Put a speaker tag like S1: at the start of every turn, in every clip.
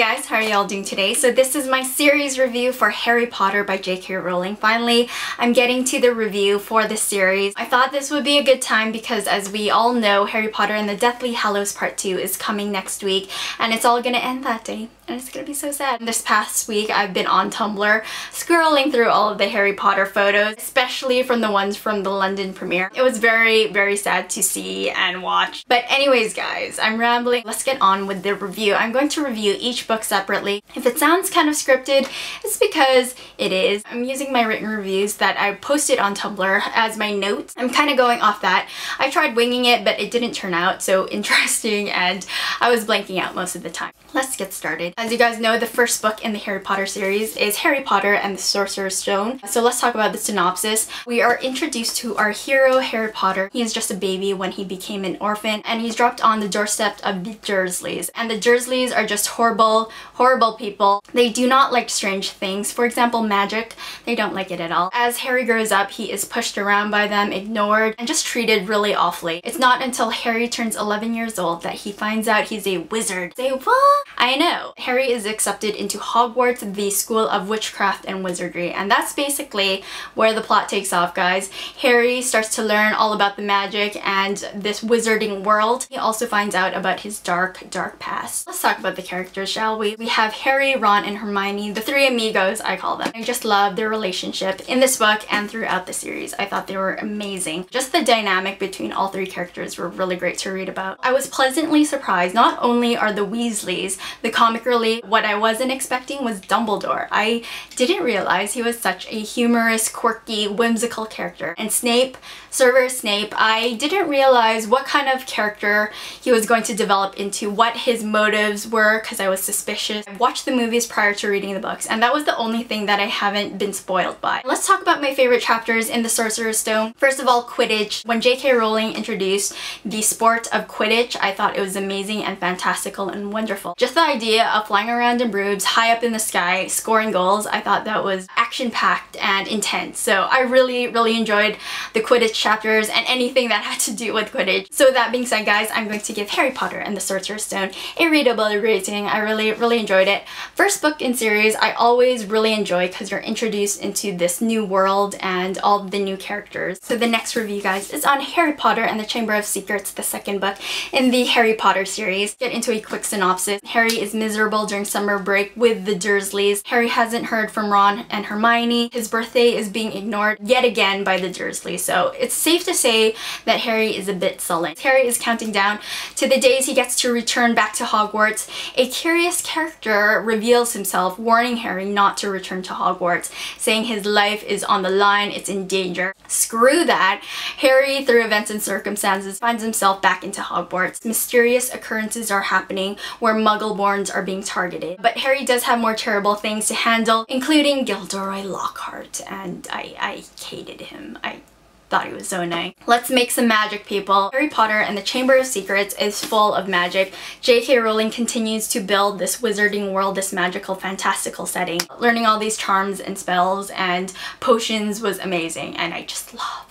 S1: guys, how are y'all doing today? So this is my series review for Harry Potter by J.K. Rowling. Finally, I'm getting to the review for this series. I thought this would be a good time because as we all know, Harry Potter and the Deathly Hallows Part 2 is coming next week and it's all gonna end that day. And it's gonna be so sad. This past week, I've been on Tumblr scrolling through all of the Harry Potter photos, especially from the ones from the London premiere. It was very, very sad to see and watch. But anyways, guys, I'm rambling. Let's get on with the review. I'm going to review each book separately. If it sounds kind of scripted, it's because it is. I'm using my written reviews that I posted on Tumblr as my notes. I'm kind of going off that. I tried winging it, but it didn't turn out so interesting and I was blanking out most of the time. Let's get started. As you guys know, the first book in the Harry Potter series is Harry Potter and the Sorcerer's Stone. So let's talk about the synopsis. We are introduced to our hero, Harry Potter. He is just a baby when he became an orphan and he's dropped on the doorstep of the Dursleys. And the Dursleys are just horrible, horrible people. They do not like strange things. For example, magic. They don't like it at all. As Harry grows up, he is pushed around by them, ignored, and just treated really awfully. It's not until Harry turns 11 years old that he finds out he's a wizard. Say what? I know. Harry is accepted into Hogwarts, the School of Witchcraft and Wizardry, and that's basically where the plot takes off, guys. Harry starts to learn all about the magic and this wizarding world. He also finds out about his dark past. Let's talk about the characters, shall we? We have Harry, Ron, and Hermione, the three amigos, I call them. I just love their relationship in this book and throughout the series. I thought they were amazing. Just the dynamic between all three characters were really great to read about. I was pleasantly surprised. Not only are the Weasleys the comic relief, what I wasn't expecting was Dumbledore. I didn't realize he was such a humorous, quirky, whimsical character. And Snape, Severus Snape, I didn't realize what kind of character he was going to develop into, what his motives were, because I was suspicious. I watched the movies prior to reading the books, and that was the only thing that I haven't been spoiled by. Let's talk about my favorite chapters in the Sorcerer's Stone. First of all, Quidditch. When J.K. Rowling introduced the sport of Quidditch, I thought it was amazing and fantastical and wonderful. Just the idea of flying around in brooms high up in the sky, scoring goals, I thought that was action-packed and intense. So I really enjoyed the Quidditch chapters and anything that had to do with Quidditch. So that being said, guys, I'm going to give Harry Potter and the Sorcerer's Stone a readable rating. I really enjoyed it. First book in series, I always really enjoy because you're introduced into this new world and all the new characters. So the next review, guys, is on Harry Potter and the Chamber of Secrets, the second book in the Harry Potter series. Get into a quick synopsis. Harry is miserable during summer break with the Dursleys. Harry hasn't heard from Ron and Hermione. His birthday is being ignored yet again by the Dursleys. So it's safe to say that Harry is a bit sullen. Harry is counting down to the days he gets to return back to Hogwarts. A curious character reveals himself, warning Harry not to return to Hogwarts, saying his life is on the line, it's in danger. Screw that. Harry, through events and circumstances, finds himself back into Hogwarts. Mysterious occurrences are happening where Muggleborns are being targeted. But Harry does have more terrible things to handle, including Gilderoy Lockhart, and I hated him. I thought he was so annoying. Let's make some magic, people. Harry Potter and the Chamber of Secrets is full of magic. J.K. Rowling continues to build this wizarding world, this magical, fantastical setting. Learning all these charms and spells and potions was amazing, and I just love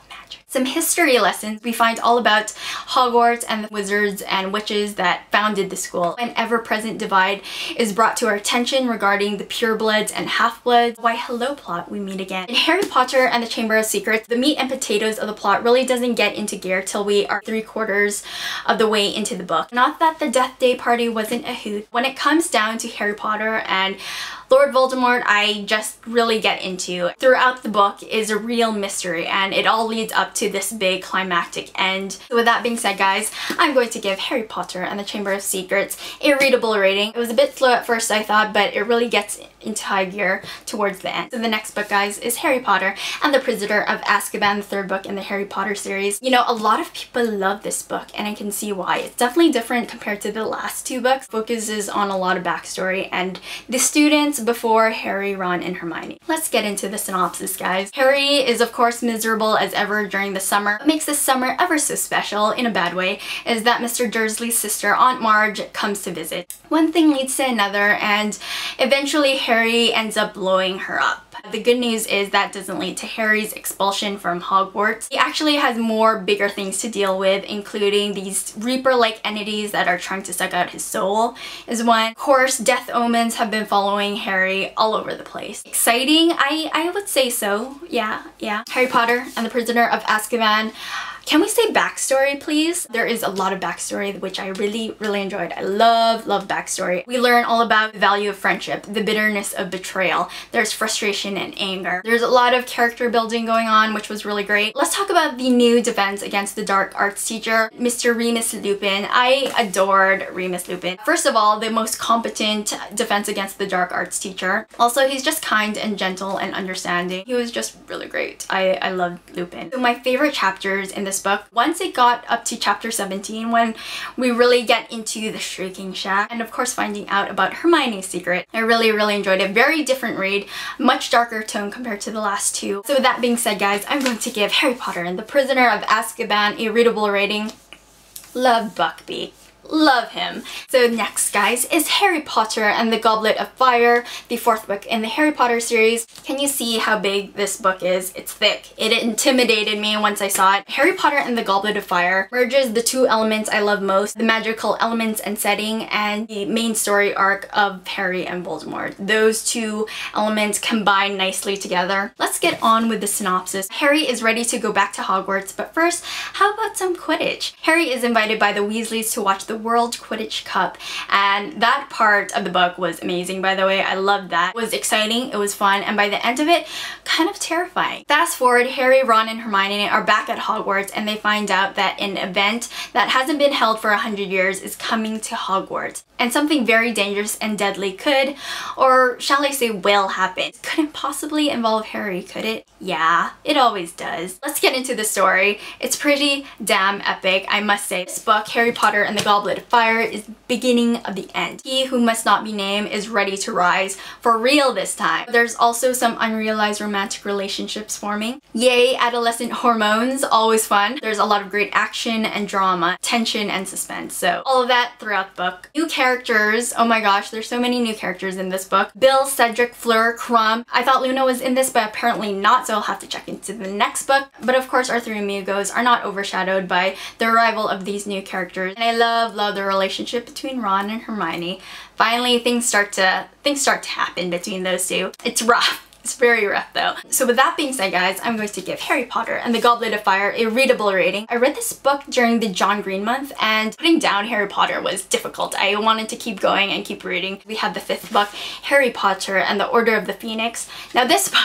S1: magic. Some history lessons. We find all about Hogwarts and the wizards and witches that founded the school. An ever-present divide is brought to our attention regarding the purebloods and half-bloods. Why, hello plot, we meet again. In Harry Potter and the Chamber of Secrets, the meat and potatoes of the plot really doesn't get into gear till we are 3/4 of the way into the book. Not that the Death Day party wasn't a hoot. When it comes down to Harry Potter and Lord Voldemort, I just really get into. Throughout the book is a real mystery and it all leads up to this big climactic end. So with that being said, guys, I'm going to give Harry Potter and the Chamber of Secrets a readable rating. It was a bit slow at first, I thought, but it really gets into high gear towards the end. So the next book, guys, is Harry Potter and the Prisoner of Azkaban, the third book in the Harry Potter series. You know, a lot of people love this book and I can see why. It's definitely different compared to the last two books. Focuses on a lot of backstory and the students before Harry, Ron, and Hermione. Let's get into the synopsis, guys. Harry is of course miserable as ever during the summer. What makes this summer ever so special, in a bad way, is that Mr. Dursley's sister, Aunt Marge, comes to visit. One thing leads to another and eventually Harry Harry ends up blowing her up. The good news is that doesn't lead to Harry's expulsion from Hogwarts. He actually has more bigger things to deal with, including these Reaper-like entities that are trying to suck out his soul is one. Of course, death omens have been following Harry all over the place. Exciting? I would say so. Yeah. Harry Potter and the Prisoner of Azkaban. Can we say backstory, please? There is a lot of backstory, which I really enjoyed. I love backstory. We learn all about the value of friendship, the bitterness of betrayal. There's frustration and anger. There's a lot of character building going on, which was really great. Let's talk about the new defense against the dark arts teacher, Mr. Remus Lupin. I adored Remus Lupin. First of all, the most competent defense against the dark arts teacher. Also, he's just kind and gentle and understanding. He was just really great. I loved Lupin. So my favorite chapters in this book, once it got up to chapter 17, when we really get into the Shrieking Shack and of course finding out about Hermione's secret. I really enjoyed it. Very different read, much darker tone compared to the last two. So with that being said, guys, I'm going to give Harry Potter and the Prisoner of Azkaban a readable rating. Love Buckbeak. Love him. So next, guys, is Harry Potter and the Goblet of Fire, the fourth book in the Harry Potter series. Can you see how big this book is? It's thick. It intimidated me once I saw it. Harry Potter and the Goblet of Fire merges the two elements I love most, the magical elements and setting, and the main story arc of Harry and Voldemort. Those two elements combine nicely together. Let's get on with the synopsis. Harry is ready to go back to Hogwarts, but first, how about some Quidditch? Harry is invited by the Weasleys to watch the World Quidditch Cup, and that part of the book was amazing, by the way. I loved that. It was exciting, it was fun, and by the end of it, kind of terrifying. Fast forward, Harry, Ron, and Hermione are back at Hogwarts, and they find out that an event that hasn't been held for 100 years is coming to Hogwarts. And something very dangerous and deadly could, or shall I say will, happen. Couldn't possibly involve Harry, could it? Yeah, it always does. Let's get into the story. It's pretty damn epic, I must say. This book, Harry Potter and the Goblet of Fire, is the beginning of the end. He who must not be named is ready to rise, for real this time. There's also some unrealized romantic relationships forming. Yay, adolescent hormones, always fun. There's a lot of great action and drama, tension and suspense, so all of that throughout the book. New characters, oh my gosh, there's so many new characters in this book. Bill, Cedric, Fleur, Crumb. I thought Luna was in this, but apparently not, so I'll have to check into the next book. But of course, our three amigos are not overshadowed by the arrival of these new characters. And I love the relationship between Ron and Hermione. Finally, things start to happen between those two. It's rough. It's very rough though. So with that being said, guys, I'm going to give Harry Potter and the Goblet of Fire a readable rating. I read this book during the John Green month, and putting down Harry Potter was difficult. I wanted to keep going and keep reading. We have the fifth book, Harry Potter and the Order of the Phoenix. Now this book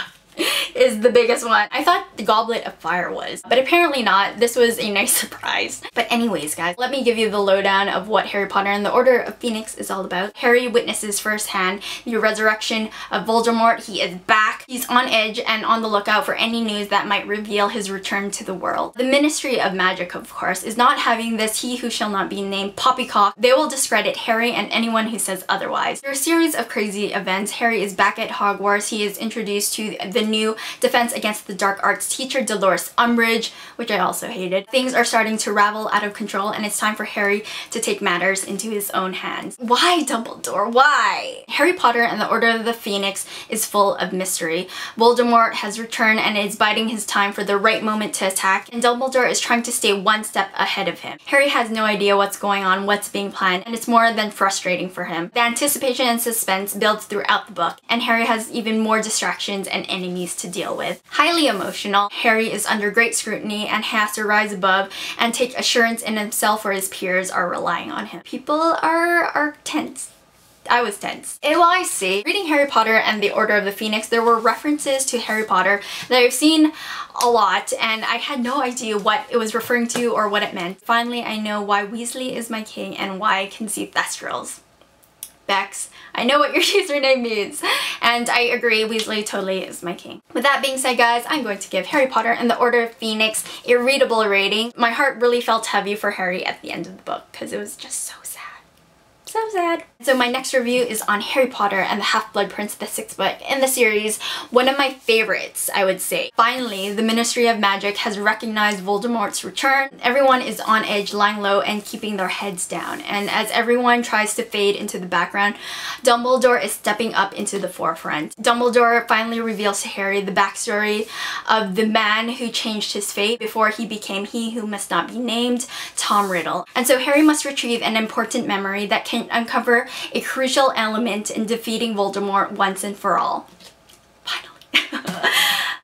S1: is the biggest one. I thought the Goblet of Fire was, but apparently not. This was a nice surprise. But anyways, guys, let me give you the lowdown of what Harry Potter and the Order of Phoenix is all about. Harry witnesses firsthand the resurrection of Voldemort. He is back. He's on edge and on the lookout for any news that might reveal his return to the world. The Ministry of Magic, of course, is not having this he who shall not be named poppycock. They will discredit Harry and anyone who says otherwise. Through a series of crazy events, Harry is back at Hogwarts. He is introduced to the new defense against the dark arts teacher, Dolores Umbridge, which I also hated. Things are starting to ravel out of control, and it's time for Harry to take matters into his own hands. Why, Dumbledore? Why? Harry Potter and the Order of the Phoenix is full of mystery. Voldemort has returned and is biding his time for the right moment to attack, and Dumbledore is trying to stay one step ahead of him. Harry has no idea what's going on, what's being planned, and it's more than frustrating for him. The anticipation and suspense builds throughout the book, and Harry has even more distractions and enemies to deal with. Highly emotional, Harry is under great scrutiny and has to rise above and take assurance in himself where his peers are relying on him. People are tense. I was tense. Well, I see. Reading Harry Potter and the Order of the Phoenix, there were references to Harry Potter that I've seen a lot, and I had no idea what it was referring to or what it meant. Finally, I know why Weasley is my king and why I can see Thestrals. Bex, I know what your username means, and I agree, Weasley totally is my king. With that being said, guys, I'm going to give Harry Potter and the Order of Phoenix a readable rating. My heart really felt heavy for Harry at the end of the book because it was just so sad. So sad. So my next review is on Harry Potter and the Half-Blood Prince, the 6th book in the series. One of my favorites, I would say. Finally, the Ministry of Magic has recognized Voldemort's return. Everyone is on edge, lying low and keeping their heads down. And as everyone tries to fade into the background, Dumbledore is stepping up into the forefront. Dumbledore finally reveals to Harry the backstory of the man who changed his fate before he became he who must not be named, Tom Riddle. And so Harry must retrieve an important memory that can uncover a crucial element in defeating Voldemort once and for all. Finally.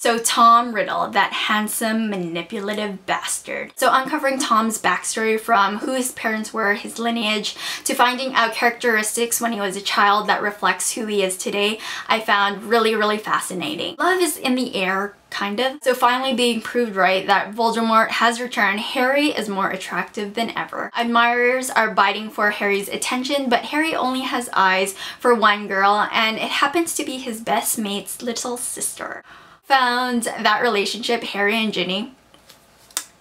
S1: So Tom Riddle, that handsome, manipulative bastard. So uncovering Tom's backstory from who his parents were, his lineage, to finding out characteristics when he was a child that reflects who he is today, I found really, really fascinating. Love is in the air, kind of. So finally being proved right that Voldemort has returned, Harry is more attractive than ever. Admirers are biting for Harry's attention, but Harry only has eyes for one girl, and it happens to be his best mate's little sister. Found that relationship, Harry and Ginny,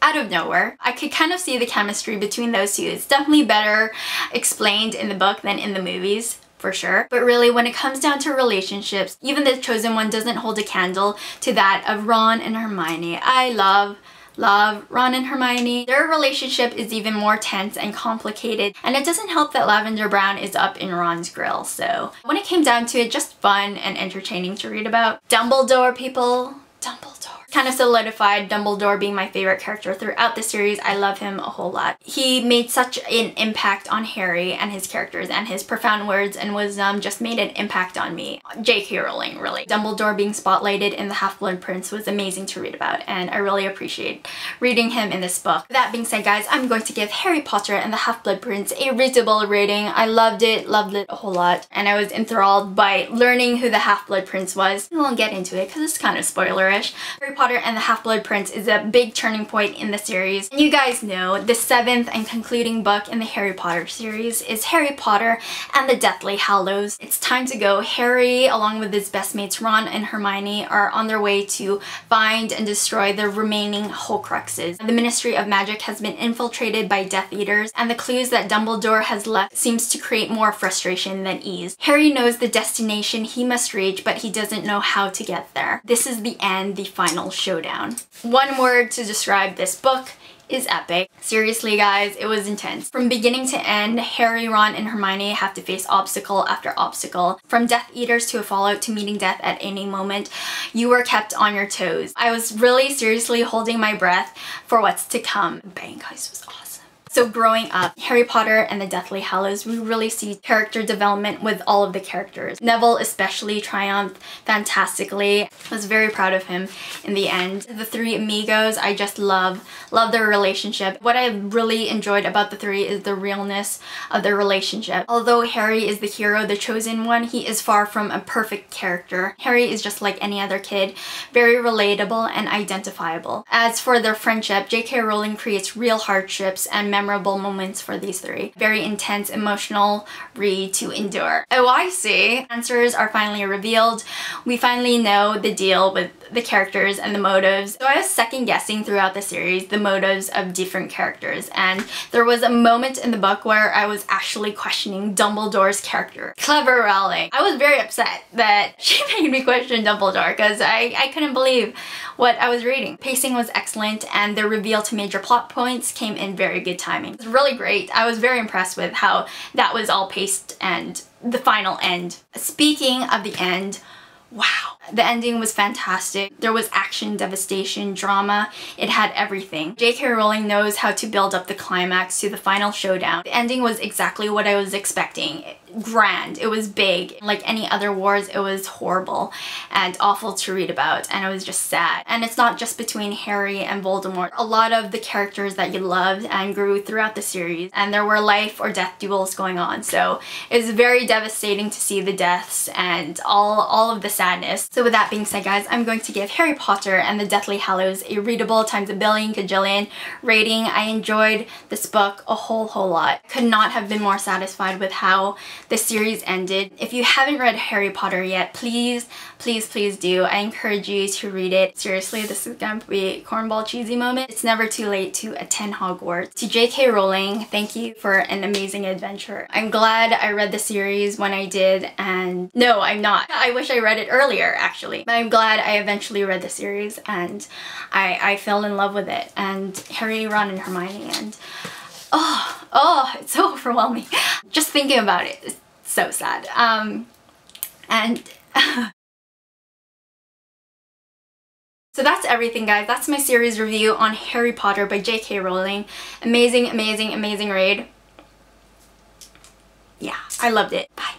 S1: out of nowhere. I could kind of see the chemistry between those two. It's definitely better explained in the book than in the movies, for sure. But really, when it comes down to relationships, even the chosen one doesn't hold a candle to that of Ron and Hermione. I love Ron and Hermione. Their relationship is even more tense and complicated, and it doesn't help that Lavender Brown is up in Ron's grill. So when it came down to it, just fun and entertaining to read about. Dumbledore, people. Dumbledore. Kind of solidified Dumbledore being my favorite character throughout the series. I love him a whole lot. He made such an impact on Harry and his characters, and his profound words and wisdom just made an impact on me. J.K. Rowling, really. Dumbledore being spotlighted in the Half-Blood Prince was amazing to read about, and I really appreciate reading him in this book. That being said, guys, I'm going to give Harry Potter and the Half-Blood Prince a readable rating. I loved it a whole lot, and I was enthralled by learning who the Half-Blood Prince was. We won't get into it because it's kind of spoilerish. Harry Potter and the Half-Blood Prince is a big turning point in the series. And you guys know the 7th and concluding book in the Harry Potter series is Harry Potter and the Deathly Hallows. It's time to go. Harry, along with his best mates Ron and Hermione, are on their way to find and destroy the remaining Horcruxes. The Ministry of Magic has been infiltrated by Death Eaters, and the clues that Dumbledore has left seems to create more frustration than ease. Harry knows the destination he must reach, but he doesn't know how to get there. This is the end, the final showdown. One word to describe this book is epic. Seriously, guys, it was intense. From beginning to end, Harry, Ron, and Hermione have to face obstacle after obstacle. From Death Eaters to a fallout to meeting death at any moment, you were kept on your toes. I was really seriously holding my breath for what's to come. Bang, guys, was awesome. So growing up, Harry Potter and the Deathly Hallows, we really see character development with all of the characters. Neville especially triumphed fantastically. I was very proud of him in the end. The three amigos, I just love their relationship. What I really enjoyed about the three is the realness of their relationship. Although Harry is the hero, the chosen one, he is far from a perfect character. Harry is just like any other kid, very relatable and identifiable. As for their friendship, J.K. Rowling creates real hardships and memorable moments for these three. Very intense, emotional read to endure. Oh, I see. Answers are finally revealed. We finally know the deal with the characters and the motives. So I was second guessing throughout the series the motives of different characters, and there was a moment in the book where I was actually questioning Dumbledore's character. Clever Rowling. I was very upset that she made me question Dumbledore because I couldn't believe what I was reading. Pacing was excellent, and the reveal to major plot points came in very good timing. It was really great. I was very impressed with how that was all paced and the final end. Speaking of the end, wow. The ending was fantastic. There was action, devastation, drama. It had everything. J.K. Rowling knows how to build up the climax to the final showdown. The ending was exactly what I was expecting. Grand. It was big. Like any other wars, it was horrible and awful to read about, and it was just sad. And it's not just between Harry and Voldemort. A lot of the characters that you loved and grew throughout the series, and there were life or death duels going on. So it was very devastating to see the deaths and all of the sadness. So with that being said, guys, I'm going to give Harry Potter and the Deathly Hallows a readable times a billion gajillion rating. I enjoyed this book a whole lot. Could not have been more satisfied with how the series ended. If you haven't read Harry Potter yet, please do. I encourage you to read it. Seriously, this is gonna be a cornball cheesy moment. It's never too late to attend Hogwarts. To J.K. Rowling, thank you for an amazing adventure. I'm glad I read the series when I did, and no, I'm not. I wish I read it earlier, actually. But I'm glad I eventually read the series and I fell in love with it. And Harry, Ron, and Hermione, and oh, it's so overwhelming. Just thinking about it is so sad. So that's everything, guys. That's my series review on Harry Potter by J.K. Rowling. Amazing read. Yeah, I loved it. Bye.